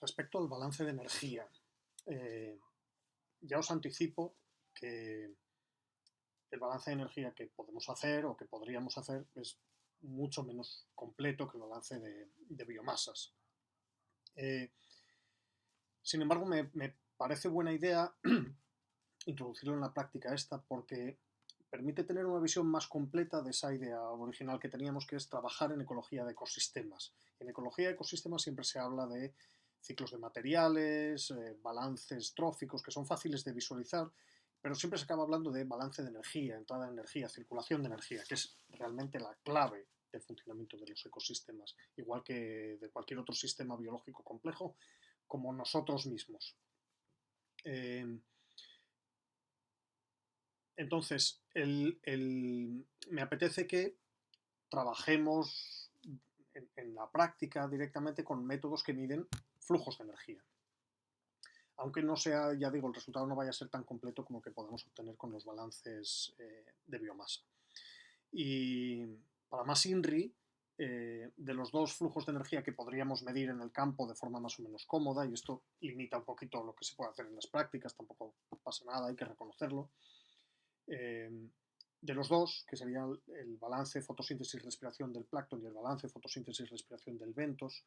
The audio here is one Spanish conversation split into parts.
Respecto al balance de energía, ya os anticipo que el balance de energía que podemos hacer o que podríamos hacer es mucho menos completo que el balance de biomasas. Sin embargo, me parece buena idea introducirlo en la práctica esta porque permite tener una visión más completa de esa idea original que teníamos, que es trabajar en ecología de ecosistemas. En ecología de ecosistemas siempre se habla de ciclos de materiales, balances tróficos, que son fáciles de visualizar, pero siempre se acaba hablando de balance de energía, entrada de energía, circulación de energía, que es realmente la clave del funcionamiento de los ecosistemas, igual que de cualquier otro sistema biológico complejo, como nosotros mismos. Entonces, me apetece que trabajemos en la práctica directamente con métodos que miden flujos de energía. Aunque no sea, ya digo, el resultado no vaya a ser tan completo como el que podemos obtener con los balances de biomasa. Y para más INRI, de los dos flujos de energía que podríamos medir en el campo de forma más o menos cómoda, y esto limita un poquito lo que se puede hacer en las prácticas, tampoco pasa nada, hay que reconocerlo. De los dos, que sería el balance fotosíntesis-respiración del plancton y el balance fotosíntesis-respiración del bentos,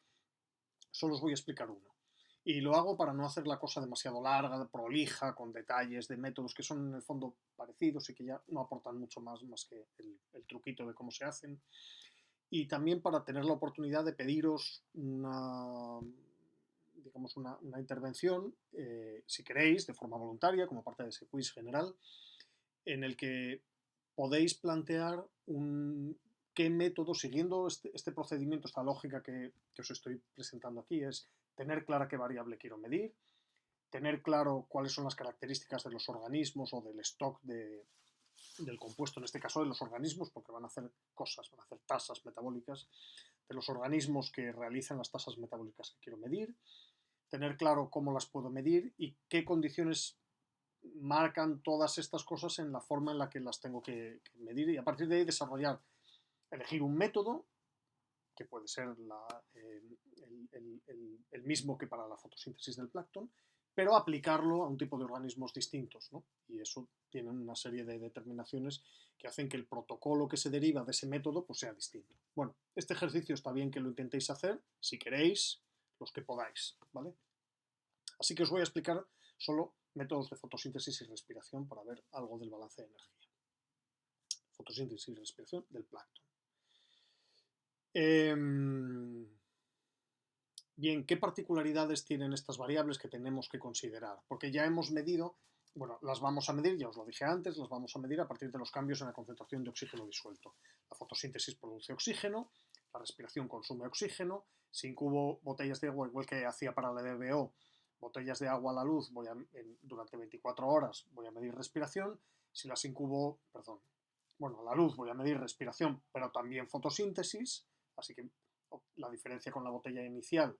solo os voy a explicar uno. Y lo hago para no hacer la cosa demasiado larga, prolija, con detalles de métodos que son en el fondo parecidos y que ya no aportan mucho más que el truquito de cómo se hacen. Y también para tener la oportunidad de pediros una intervención, si queréis, de forma voluntaria, como parte de ese quiz general, en el que podéis plantear qué método, siguiendo este procedimiento, esta lógica que os estoy presentando aquí, es tener clara qué variable quiero medir, tener claro cuáles son las características de los organismos o del stock del compuesto, en este caso de los organismos, porque van a hacer cosas, van a hacer tasas metabólicas, de los organismos que realizan las tasas metabólicas que quiero medir, tener claro cómo las puedo medir y qué condiciones marcan todas estas cosas en la forma en la que las tengo que medir, y a partir de ahí elegir un método que puede ser el mismo que para la fotosíntesis del plancton, pero aplicarlo a un tipo de organismos distintos, ¿no? Y eso tiene una serie de determinaciones que hacen que el protocolo que se deriva de ese método pues sea distinto. Bueno, este ejercicio está bien que lo intentéis hacer, si queréis, los que podáis, ¿vale? Así que os voy a explicar solo métodos de fotosíntesis y respiración para ver algo del balance de energía. Fotosíntesis y respiración del plancton. Bien, ¿qué particularidades tienen estas variables que tenemos que considerar? Porque ya hemos medido, bueno, las vamos a medir, ya os lo dije antes, las vamos a medir a partir de los cambios en la concentración de oxígeno disuelto. La fotosíntesis produce oxígeno, la respiración consume oxígeno, si incubo botellas de agua, igual que hacía para la DBO, botellas de agua a la luz, durante 24 horas voy a medir respiración, si las incubo, a la luz voy a medir respiración, pero también fotosíntesis, así que la diferencia con la botella inicial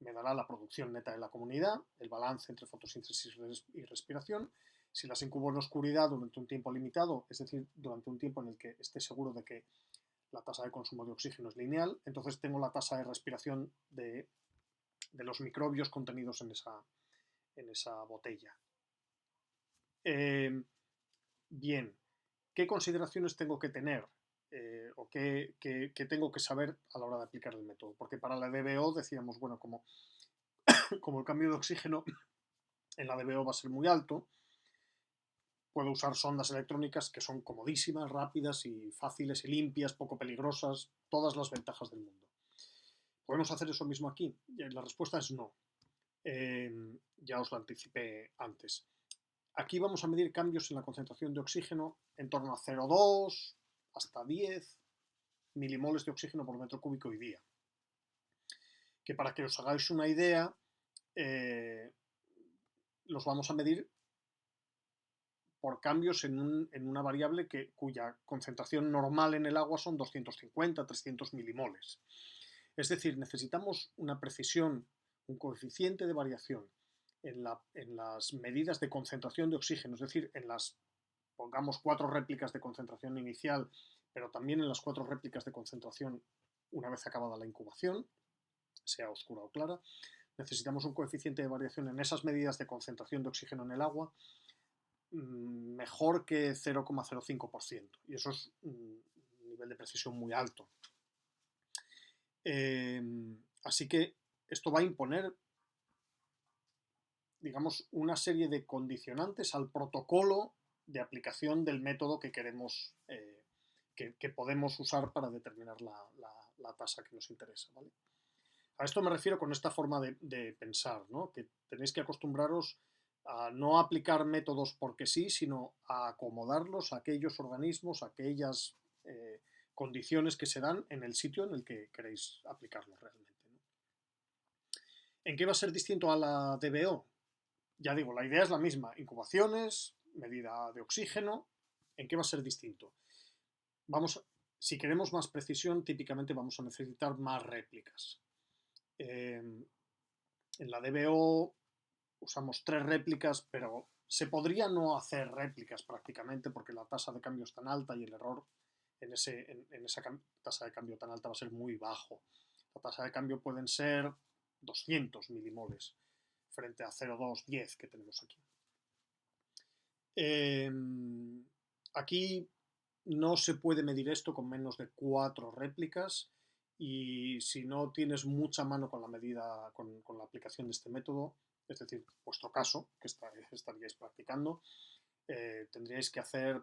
me dará la producción neta de la comunidad, el balance entre fotosíntesis y respiración. Si las incubo en oscuridad durante un tiempo limitado, es decir, durante un tiempo en el que esté seguro de que la tasa de consumo de oxígeno es lineal, entonces tengo la tasa de respiración de los microbios contenidos en esa botella. Bien, ¿qué consideraciones tengo que tener? O qué tengo que saber a la hora de aplicar el método? Porque para la DBO decíamos, bueno, como el cambio de oxígeno en la DBO va a ser muy alto, puedo usar sondas electrónicas que son comodísimas, rápidas y fáciles y limpias, poco peligrosas, todas las ventajas del mundo. ¿Podemos hacer eso mismo aquí? La respuesta es no. Ya os lo anticipé antes. Aquí vamos a medir cambios en la concentración de oxígeno en torno a 0,2 hasta 10 milimoles de oxígeno por metro cúbico y día. Que para que os hagáis una idea, los vamos a medir por cambios en una variable cuya concentración normal en el agua son 250, 300 milimoles. Es decir, necesitamos una precisión, un coeficiente de variación en las medidas de concentración de oxígeno, es decir, pongamos 4 réplicas de concentración inicial, pero también en las 4 réplicas de concentración una vez acabada la incubación, sea oscura o clara, necesitamos un coeficiente de variación en esas medidas de concentración de oxígeno en el agua mejor que 0,05%. Y eso es un nivel de precisión muy alto. Así que esto va a imponer, digamos, una serie de condicionantes al protocolo de aplicación del método que queremos, que podemos usar para determinar la tasa que nos interesa, ¿vale? A esto me refiero con esta forma de pensar, ¿no? Que tenéis que acostumbraros a no aplicar métodos porque sí, sino a acomodarlos a aquellos organismos, a aquellas condiciones que se dan en el sitio en el que queréis aplicarlos realmente, ¿no? ¿En qué va a ser distinto a la DBO? Ya digo, la idea es la misma, incubaciones, medida de oxígeno. ¿En qué va a ser distinto? Si queremos más precisión, típicamente vamos a necesitar más réplicas. En la DBO usamos 3 réplicas, pero se podría no hacer réplicas prácticamente porque la tasa de cambio es tan alta y el error en esa tasa de cambio tan alta va a ser muy bajo. La tasa de cambio pueden ser 200 milimoles frente a 0,210 que tenemos aquí. Aquí no se puede medir esto con menos de 4 réplicas y si no tienes mucha mano con la medida, con la aplicación de este método, es decir, vuestro caso, que estaríais practicando, tendríais que hacer,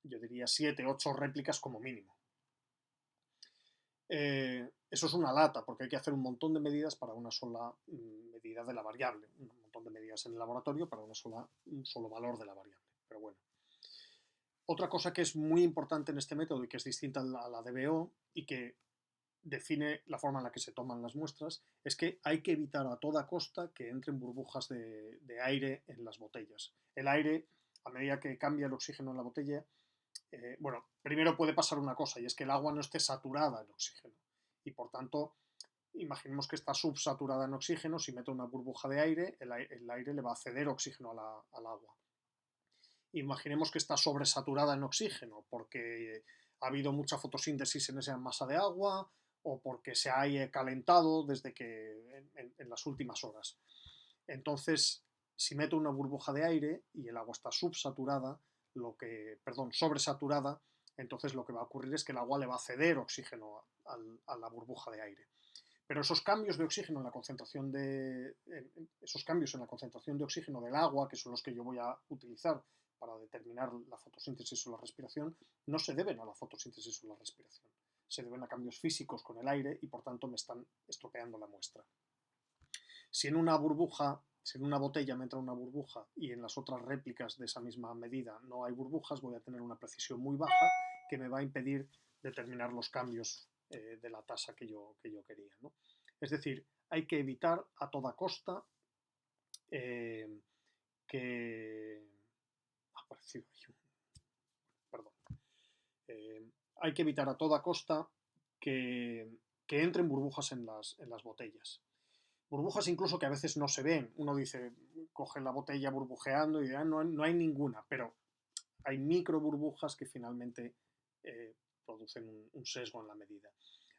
yo diría, 7, 8 réplicas como mínimo. Eso es una lata, porque hay que hacer un montón de medidas para una sola medida de la variable, un montón de medidas en el laboratorio para un solo valor de la variable, pero bueno. Otra cosa que es muy importante en este método y que es distinta a la DBO y que define la forma en la que se toman las muestras es que hay que evitar a toda costa que entren burbujas de aire en las botellas. El aire, a medida que cambia el oxígeno en la botella, bueno, primero puede pasar una cosa y es que el agua no esté saturada en oxígeno y por tanto, imaginemos que está subsaturada en oxígeno, si meto una burbuja de aire, el aire le va a ceder oxígeno al agua. Imaginemos que está sobresaturada en oxígeno porque ha habido mucha fotosíntesis en esa masa de agua o porque se ha calentado desde que en las últimas horas. Entonces, si meto una burbuja de aire y el agua está sobresaturada, entonces lo que va a ocurrir es que el agua le va a ceder oxígeno a la burbuja de aire. Pero esos cambios de oxígeno en la concentración esos cambios en la concentración de oxígeno del agua, que son los que yo voy a utilizar para determinar la fotosíntesis o la respiración, no se deben a la fotosíntesis o la respiración. Se deben a cambios físicos con el aire y por tanto me están estropeando la muestra. Si en una botella me entra una burbuja y en las otras réplicas de esa misma medida no hay burbujas, voy a tener una precisión muy baja que me va a impedir determinar los cambios de la tasa que yo quería, ¿no? Es decir, hay que evitar a toda costa que... aparecido ahí. Perdón. Hay que evitar a toda costa que entren burbujas en las botellas. Burbujas incluso que a veces no se ven. Uno dice, coge la botella burbujeando y dirá, no hay ninguna, pero hay micro burbujas que finalmente producen un sesgo en la medida.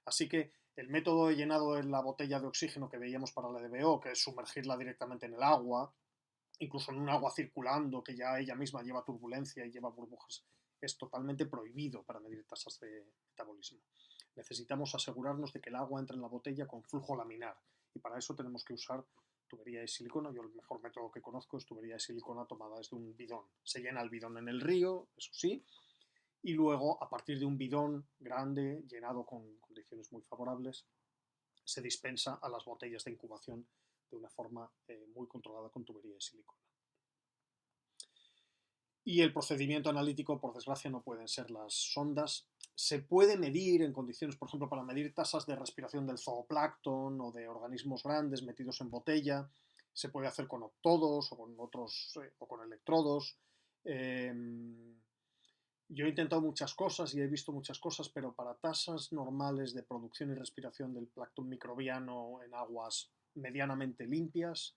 Así que el método de llenado de la botella de oxígeno que veíamos para la DBO, que es sumergirla directamente en el agua, incluso en un agua circulando que ya ella misma lleva turbulencia y lleva burbujas, es totalmente prohibido para medir tasas de metabolismo. Necesitamos asegurarnos de que el agua entre en la botella con flujo laminar y para eso tenemos que usar tubería de silicona. Yo el mejor método que conozco es tubería de silicona tomada desde un bidón. Se llena el bidón en el río, eso sí, y luego a partir de un bidón grande, llenado con condiciones muy favorables, se dispensa a las botellas de incubación de una forma muy controlada con tubería de silicona. Y el procedimiento analítico, por desgracia, no pueden ser las sondas. Se puede medir en condiciones, por ejemplo, para medir tasas de respiración del zooplancton o de organismos grandes metidos en botella. Se puede hacer con octodos o con otros o con electrodos. Yo he intentado muchas cosas y he visto muchas cosas, pero para tasas normales de producción y respiración del plancton microbiano en aguas medianamente limpias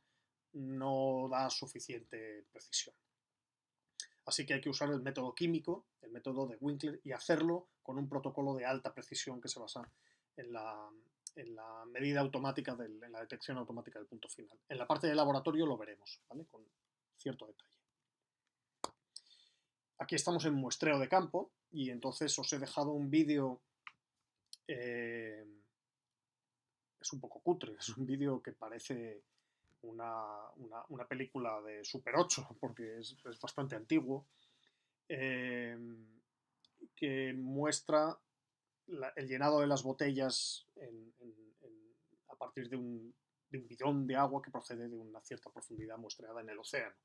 no da suficiente precisión. Así que hay que usar el método químico, el método de Winkler, y hacerlo con un protocolo de alta precisión que se basa en la medida automática, en la detección automática del punto final. En la parte de laboratorio lo veremos, ¿vale? Con cierto detalle. Aquí estamos en muestreo de campo y entonces os he dejado un vídeo, es un poco cutre, es un vídeo que parece una película de Super 8 porque es bastante antiguo, eh, que muestra el llenado de las botellas a partir de un bidón de agua que procede de una cierta profundidad muestreada en el océano.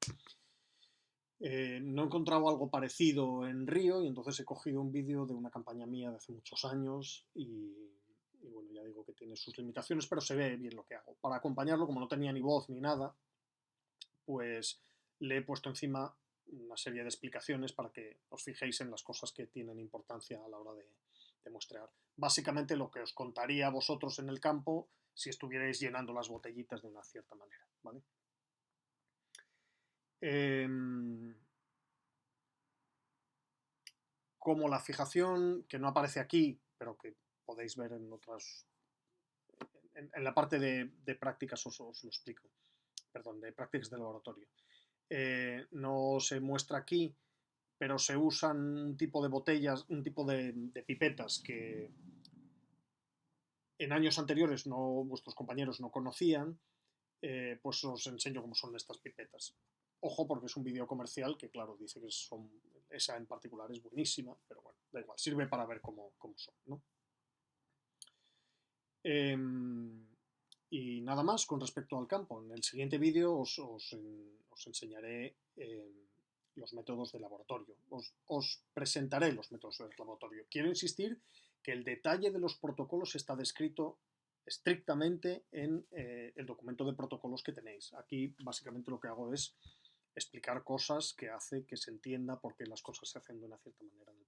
No he encontrado algo parecido en Río y entonces he cogido un vídeo de una campaña mía de hace muchos años y bueno, ya digo que tiene sus limitaciones, pero se ve bien lo que hago. Para acompañarlo, como no tenía ni voz ni nada, pues le he puesto encima una serie de explicaciones para que os fijéis en las cosas que tienen importancia a la hora de muestrear. Básicamente lo que os contaría a vosotros en el campo si estuvierais llenando las botellitas de una cierta manera, ¿vale? Como la fijación, que no aparece aquí, pero que podéis ver en otras... En la parte de prácticas os lo explico. Perdón, de prácticas de laboratorio. No se muestra aquí, pero se usan un tipo de botellas, un tipo de pipetas que en años anteriores vuestros compañeros no conocían, pues os enseño cómo son estas pipetas. Ojo, porque es un vídeo comercial que, claro, dice que esa en particular es buenísima, pero bueno, da igual, sirve para ver cómo son, ¿no? Y nada más con respecto al campo. En el siguiente vídeo os enseñaré los métodos de laboratorio. Os presentaré los métodos de laboratorio. Quiero insistir que el detalle de los protocolos está descrito estrictamente en el documento de protocolos que tenéis. Aquí básicamente lo que hago es explicar cosas que hace que se entienda por qué las cosas se hacen de una cierta manera en